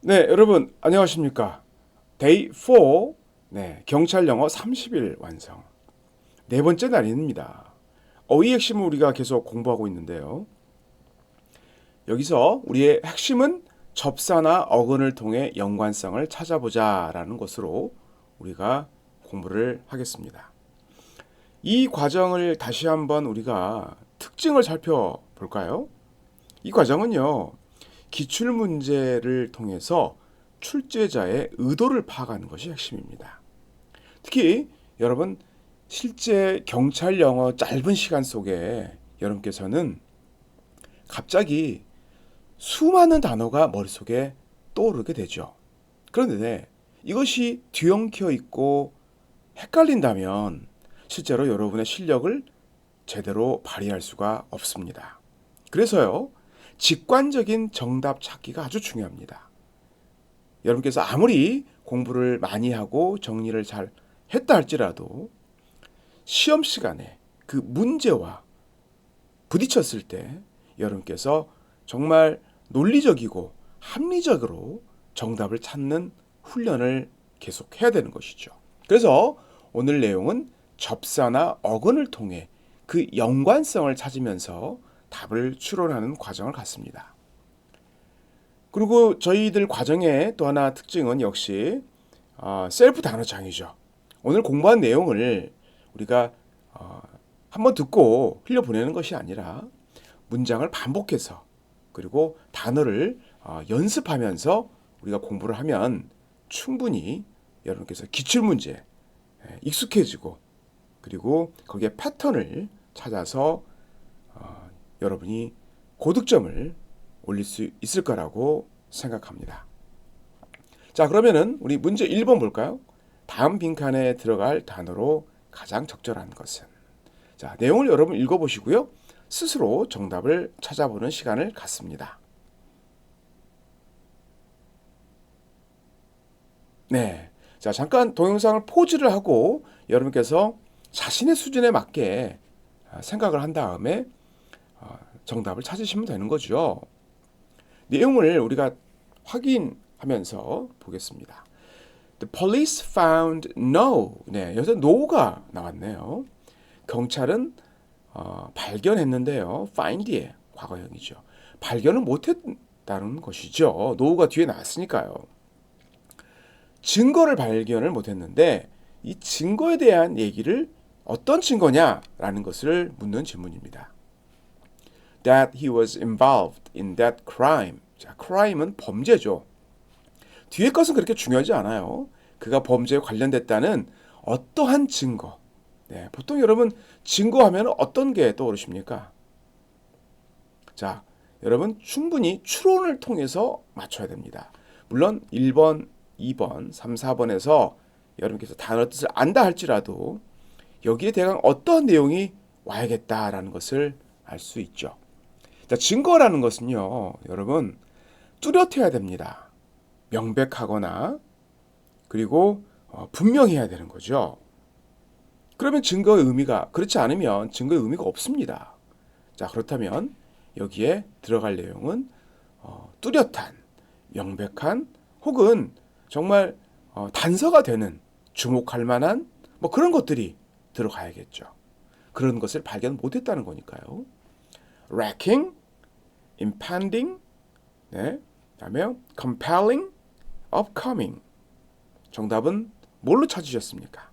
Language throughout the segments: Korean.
네, 여러분 안녕하십니까? 데이 4, 경찰 영어 30일 완성. 네 번째 날입니다. 어휘 핵심을 우리가 계속 공부하고 있는데요. 여기서 우리의 핵심은 접사나 어근을 통해 연관성을 찾아보자라는 것으로 우리가 공부를 하겠습니다. 이 과정을 다시 한번 우리가 특징을 살펴볼까요? 이 과정은요, 기출 문제를 통해서 출제자의 의도를 파악하는 것이 핵심입니다. 특히 여러분 실제 경찰 영어 짧은 시간 속에 여러분께서는 갑자기 수많은 단어가 머릿속에 떠오르게 되죠. 그런데 이것이 뒤엉켜 있고 헷갈린다면 실제로 여러분의 실력을 제대로 발휘할 수가 없습니다. 그래서요, 직관적인 정답 찾기가 아주 중요합니다. 여러분께서 아무리 공부를 많이 하고 정리를 잘 했다 할지라도 시험 시간에 그 문제와 부딪혔을 때 여러분께서 정말 논리적이고 합리적으로 정답을 찾는 훈련을 계속 해야 되는 것이죠. 그래서 오늘 내용은 접사나 어근을 통해 그 연관성을 찾으면서 답을 추론하는 과정을 갖습니다. 그리고 저희들 과정의 또 하나 특징은 역시 셀프 단어장이죠. 오늘 공부한 내용을 우리가 한번 듣고 흘려보내는 것이 아니라 문장을 반복해서 그리고 단어를 연습하면서 우리가 공부를 하면 충분히 여러분께서 기출문제 익숙해지고 그리고 거기에 패턴을 찾아서 여러분이 고득점을 올릴 수 있을 거라고 생각합니다. 자, 그러면은 우리 문제 1번 볼까요? 다음 빈칸에 들어갈 단어로 가장 적절한 것은. 자, 내용을 여러분 읽어보시고요. 스스로 정답을 찾아보는 시간을 갖습니다. 네. 자, 잠깐 동영상을 포즈를 하고 여러분께서 자신의 수준에 맞게 생각을 한 다음에 정답을 찾으시면 되는 거죠. 내용을 우리가 확인하면서 보겠습니다. The police found no. 네, 여기서 no가 나왔네요. 경찰은 발견했는데요. find의 과거형이죠. 발견을 못했다는 것이죠. no가 뒤에 나왔으니까요. 증거를 발견을 못했는데 이 증거에 대한 얘기를 어떤 증거냐라는 것을 묻는 질문입니다. That he was involved in that crime. 자, crime은 범죄죠. 뒤에 것은 그렇게 중요하지 않아요. 그가 범죄에 관련됐다는 어떠한 증거. 네, 보통 여러분 증거하면 어떤 게 떠오르십니까? 자, 여러분 충분히 추론을 통해서 맞춰야 됩니다. 물론 1번, 2번, 3, 4번에서 여러분께서 단어 뜻을 안다 할지라도 여기에 대한 어떠한 내용이 와야겠다라는 것을 알 수 있죠. 자, 증거라는 것은요, 여러분 뚜렷해야 됩니다. 명백하거나 그리고 분명해야 되는 거죠. 그러면 증거의 의미가 그렇지 않으면 증거의 의미가 없습니다. 자, 그렇다면 여기에 들어갈 내용은 뚜렷한, 명백한 혹은 정말 단서가 되는 주목할 만한 뭐 그런 것들이 들어가야겠죠. 그런 것을 발견 못했다는 거니까요. Wrecking, impending, 네, 그다음에 compelling, upcoming. 정답은 뭘로 찾으셨습니까?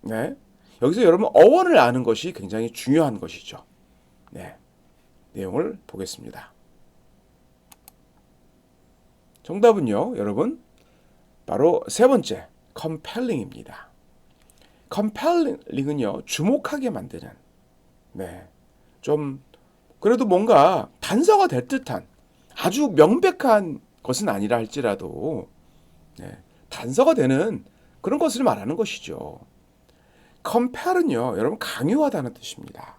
네, 여기서 여러분 어원을 아는 것이 굉장히 중요한 것이죠. 네, 내용을 보겠습니다. 정답은요, 여러분 바로 세 번째 compelling입니다. compelling은요 주목하게 만드는, 네, 좀 그래도 뭔가 단서가 될 듯한 아주 명백한 것은 아니라 할지라도 네, 단서가 되는 그런 것을 말하는 것이죠. compel은요, 여러분 강요하다는 뜻입니다.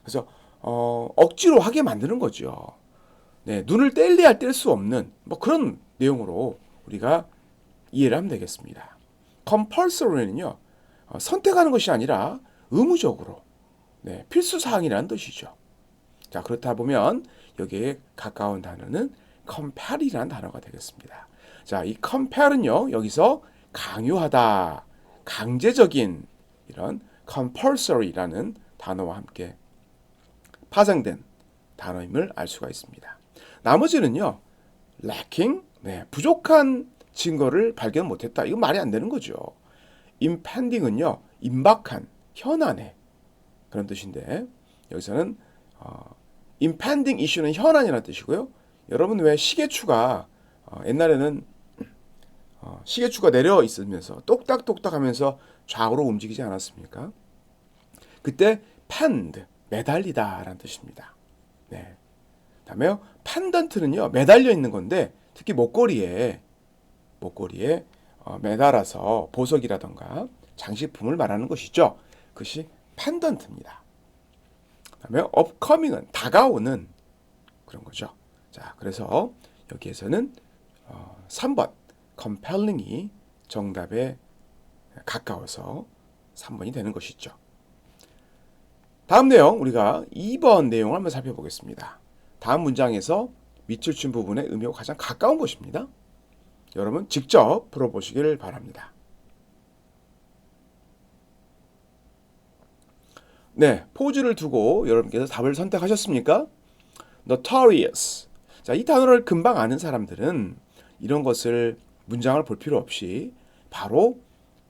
그래서 억지로 하게 만드는 거죠. 네, 눈을 뗄래야 뗄 수 없는 뭐 그런 내용으로 우리가 이해를 하면 되겠습니다. compulsory는요, 선택하는 것이 아니라 의무적으로, 네, 필수 사항이라는 뜻이죠. 자, 그렇다 보면 여기에 가까운 단어는 compel이라는 단어가 되겠습니다. 자, 이 compel은요, 여기서 강요하다, 강제적인 이런 compulsory라는 단어와 함께 파생된 단어임을 알 수가 있습니다. 나머지는요, lacking, 부족한 증거를 발견 못했다. 이건 말이 안 되는 거죠. impending은요, 임박한, 현안의 그런 뜻인데 여기서는 impending issue는 현안이라는 뜻이고요. 여러분 왜 시계추가 옛날에는 시계추가 내려 있으면서 똑딱똑딱 하면서 좌우로 움직이지 않았습니까? 그때 pend, 매달리다 라는 뜻입니다. 네. 다음에요. pendant는요, 매달려 있는 건데 특히 목걸이에 매달아서 보석이라던가 장식품을 말하는 것이죠. 그것이 pendant입니다. 다음에 upcoming은 다가오는 그런 거죠. 자, 그래서 여기에서는 3번 compelling이 정답에 가까워서 3번이 되는 것이죠. 다음 내용 우리가 2번 내용을 한번 살펴보겠습니다. 다음 문장에서 밑줄 친 부분의 의미와 가장 가까운 것입니다. 여러분 직접 풀어보시길 바랍니다. 네, 포즈를 두고 여러분께서 답을 선택하셨습니까? notorious. 자, 이 단어를 금방 아는 사람들은 이런 것을 문장을 볼 필요 없이 바로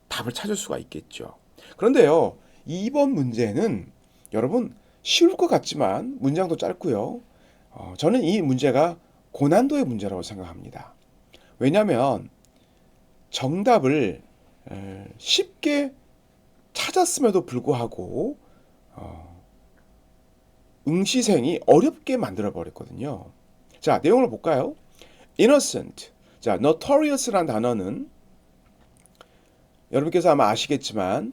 답을 찾을 수가 있겠죠. 그런데요, 2번 문제는 여러분 쉬울 것 같지만 문장도 짧고요. 저는 이 문제가 고난도의 문제라고 생각합니다. 왜냐하면 정답을 쉽게 찾았음에도 불구하고 응시생이 어렵게 만들어 버렸거든요. 자, 내용을 볼까요? innocent. 자, notorious라는 단어는 여러분께서 아마 아시겠지만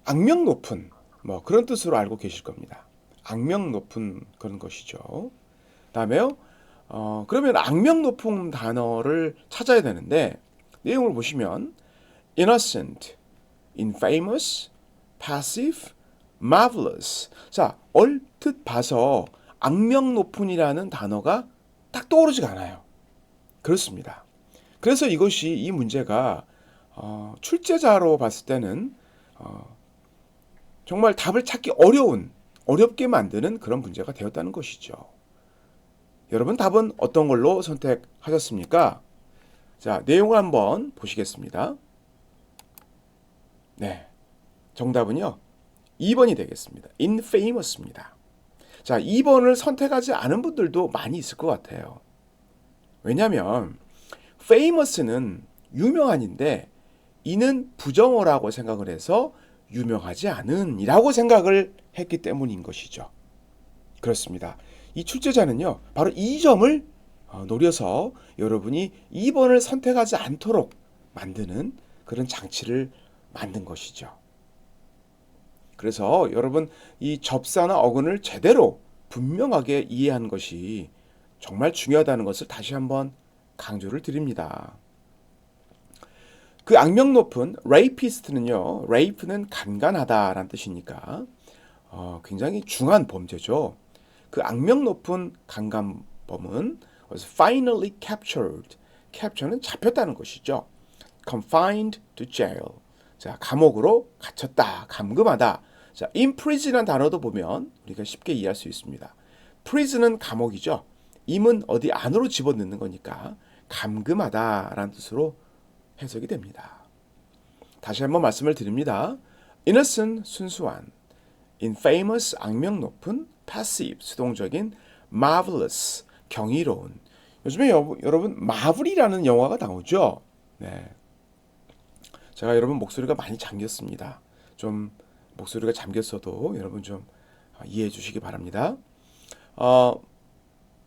악명 높은 뭐 그런 뜻으로 알고 계실 겁니다. 악명 높은 그런 것이죠. 다음에요. 그러면 악명 높은 단어를 찾아야 되는데 내용을 보시면 innocent, infamous, passive, marvelous. 자, 얼핏 봐서 악명 높은이라는 단어가 딱 떠오르지가 않아요. 그렇습니다. 그래서 이것이 이 문제가 출제자로 봤을 때는 정말 답을 찾기 어렵게 만드는 그런 문제가 되었다는 것이죠. 여러분 답은 어떤 걸로 선택하셨습니까? 자, 내용을 한번 보시겠습니다. 네, 정답은요 2번이 되겠습니다. infamous입니다. 자, 2번을 선택하지 않은 분들도 많이 있을 것 같아요. 왜냐하면 famous는 유명한인데 이는 부정어라고 생각을 해서 유명하지 않은 이라고 생각을 했기 때문인 것이죠. 그렇습니다. 이 출제자는요, 바로 이 점을 노려서 여러분이 2번을 선택하지 않도록 만드는 그런 장치를 만든 것이죠. 그래서 여러분 이 접사나 어근을 제대로 분명하게 이해하는 것이 정말 중요하다는 것을 다시 한번 강조를 드립니다. 그 악명 높은 rapist는요, rape는 간간하다라는 뜻이니까 굉장히 중한 범죄죠. 그 악명 높은 강간범은 finally captured. capture는 잡혔다는 것이죠. confined to jail. 자, 감옥으로 갇혔다, 감금하다. 자, imprison이라는 단어도 보면 우리가 쉽게 이해할 수 있습니다. prison은 감옥이죠. 임은 어디 안으로 집어넣는 거니까 감금하다라는 뜻으로 해석이 됩니다. 다시 한번 말씀을 드립니다. innocent, 순수한, infamous, 악명 높은, passive, 수동적인, marvelous, 경이로운. 요즘에 여러분 마블이라는 영화가 나오죠. 네. 제가 여러분 목소리가 많이 잠겼습니다. 좀 목소리가 잠겼어도 여러분 좀 이해해 주시기 바랍니다.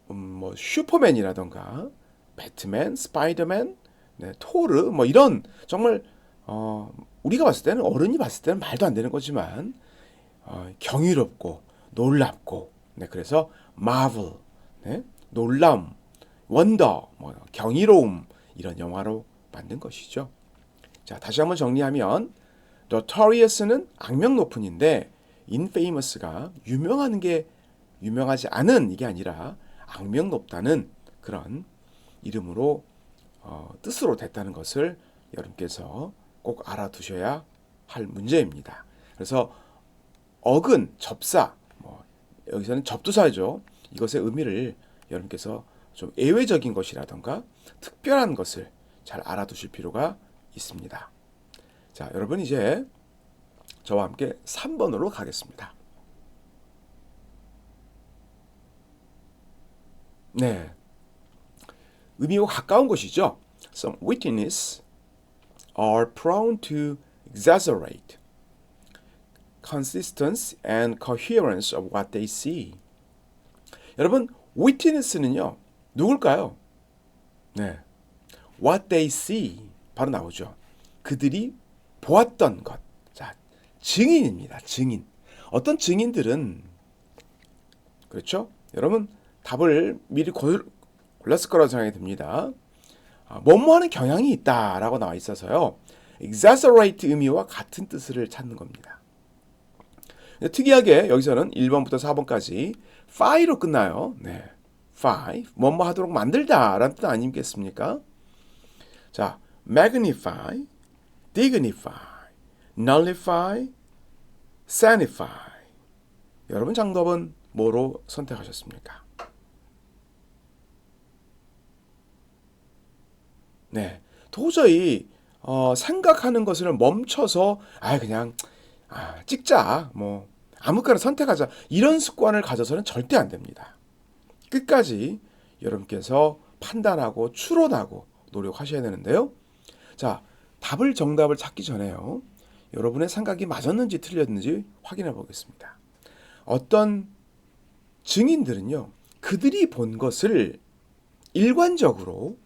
뭐 슈퍼맨이라던가 배트맨, 스파이더맨, 네, 토르 뭐 이런 정말 우리가 봤을 때는 어른이 봤을 때는 말도 안 되는 거지만 경이롭고 놀랍고 네, 그래서 마블, 네, 놀람, 원더, 뭐 경이로움 이런 영화로 만든 것이죠. 자, 다시 한번 정리하면 notorious는 악명 높은인데 infamous가 유명하지 않은 이게 아니라 악명 높다는 그런 이름으로 뜻으로 됐다는 것을 여러분께서 꼭 알아두셔야 할 문제입니다. 그래서 어근, 접사, 여기서는 접두사죠. 이것의 의미를 여러분께서 좀 예외적인 것이라던가 특별한 것을 잘 알아두실 필요가 있습니다. 자, 여러분 이제 저와 함께 3번으로 가겠습니다. 네, 의미와 가까운 것이죠. Some witnesses are prone to exaggerate consistency and coherence of what they see. 여러분, witness는요, 누굴까요? 네, what they see 바로 나오죠. 그들이 보았던 것. 자, 증인입니다. 증인. 어떤 증인들은 그렇죠? 여러분 답을 미리 골랐을 거라고 생각이 듭니다. 뭐뭐하는 경향이 있다라고 나와 있어서요. exaggerate 의미와 같은 뜻을 찾는 겁니다. 특이하게 여기서는 1번부터 4번까지 fi로 끝나요. 네, fi, 뭐뭐 하도록 만들다라는 뜻 아니겠습니까? 자, magnify, dignify, nullify, sanify. 여러분 정답은 뭐로 선택하셨습니까? 네, 도저히 생각하는 것을 멈춰서 그냥 찍자, 뭐 아무거나 선택하자 이런 습관을 가져서는 절대 안 됩니다. 끝까지 여러분께서 판단하고 추론하고 노력하셔야 되는데요. 자, 정답을 찾기 전에요. 여러분의 생각이 맞았는지 틀렸는지 확인해 보겠습니다. 어떤 증인들은요, 그들이 본 것을 일관적으로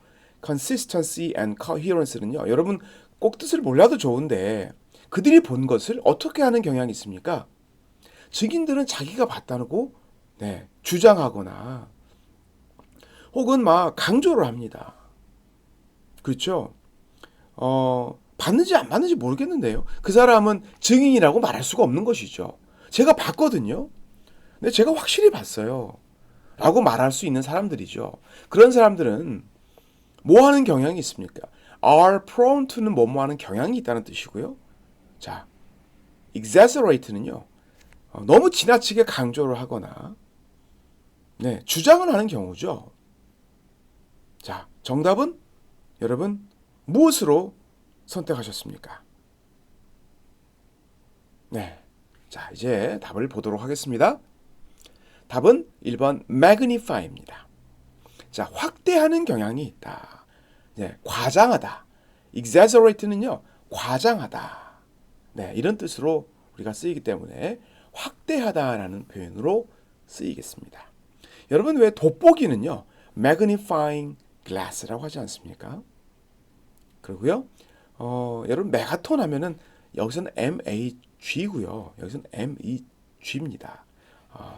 consistency and coherence는요, 여러분 꼭 뜻을 몰라도 좋은데 그들이 본 것을 어떻게 하는 경향이 있습니까? 증인들은 자기가 봤다고 주장하거나 혹은 막 강조를 합니다. 그렇죠? 봤는지 안 봤는지 모르겠는데요. 그 사람은 증인이라고 말할 수가 없는 것이죠. 제가 봤거든요. 근데 제가 확실히 봤어요. 라고 말할 수 있는 사람들이죠. 그런 사람들은 뭐 하는 경향이 있습니까? are prone to는 뭐뭐 하는 경향이 있다는 뜻이고요. 자, exaggerate는요. 너무 지나치게 강조를 하거나 주장을 하는 경우죠. 자, 정답은 여러분 무엇으로 선택하셨습니까? 네. 자, 이제 답을 보도록 하겠습니다. 답은 1번 magnify입니다. 자, 확대하는 경향이 있다. 과장하다. exaggerate는요, 과장하다. 이런 뜻으로 우리가 쓰이기 때문에 확대하다라는 표현으로 쓰이겠습니다. 여러분 왜 돋보기는요, magnifying glass라고 하지 않습니까? 그리고요, 여러분 메가톤 하면은 여기서는 MAG고요. 여기서는 MEG입니다.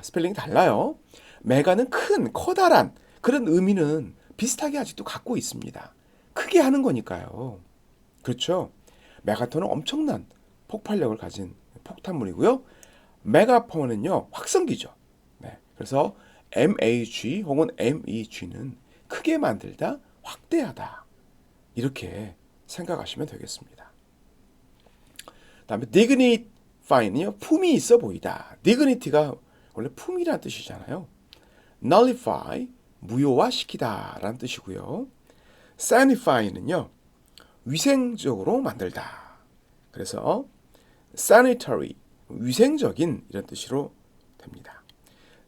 스펠링이 달라요. 메가는 큰, 커다란 그런 의미는 비슷하게 아직도 갖고 있습니다. 크게 하는 거니까요. 그렇죠? 메가톤은 엄청난 폭발력을 가진 폭탄물이고요. 메가폰은요, 확성기죠. 그래서 MAG 혹은 MEG는 크게 만들다, 확대하다. 이렇게 생각하시면 되겠습니다. 다음에 dignify는요, 품이 있어 보이다. dignity가 원래 품이라는 뜻이잖아요. nullify, 무효화시키다 라는 뜻이고요. sanify는요, 위생적으로 만들다. 그래서 sanitary, 위생적인 이런 뜻으로 됩니다.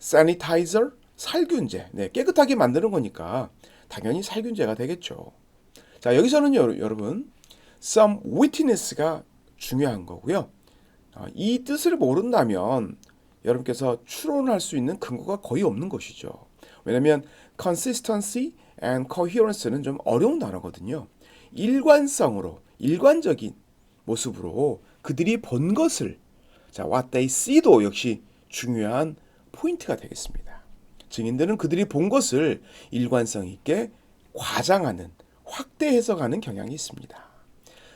sanitizer, 살균제, 깨끗하게 만드는 거니까 당연히 살균제가 되겠죠. 자, 여기서는요, 여러분 some witness가 중요한 거고요. 이 뜻을 모른다면 여러분께서 추론할 수 있는 근거가 거의 없는 것이죠. 왜냐하면 consistency and coherence는 좀 어려운 단어거든요. 일관성으로, 일관적인 모습으로 그들이 본 것을, 자, what they see도 역시 중요한 포인트가 되겠습니다. 증인들은 그들이 본 것을 일관성 있게 과장하는, 확대 해석하는 경향이 있습니다.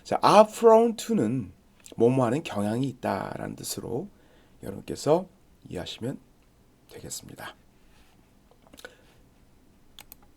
자, are prone to는 뭐뭐하는 경향이 있다라는 뜻으로 여러분께서 이해하시면 되겠습니다.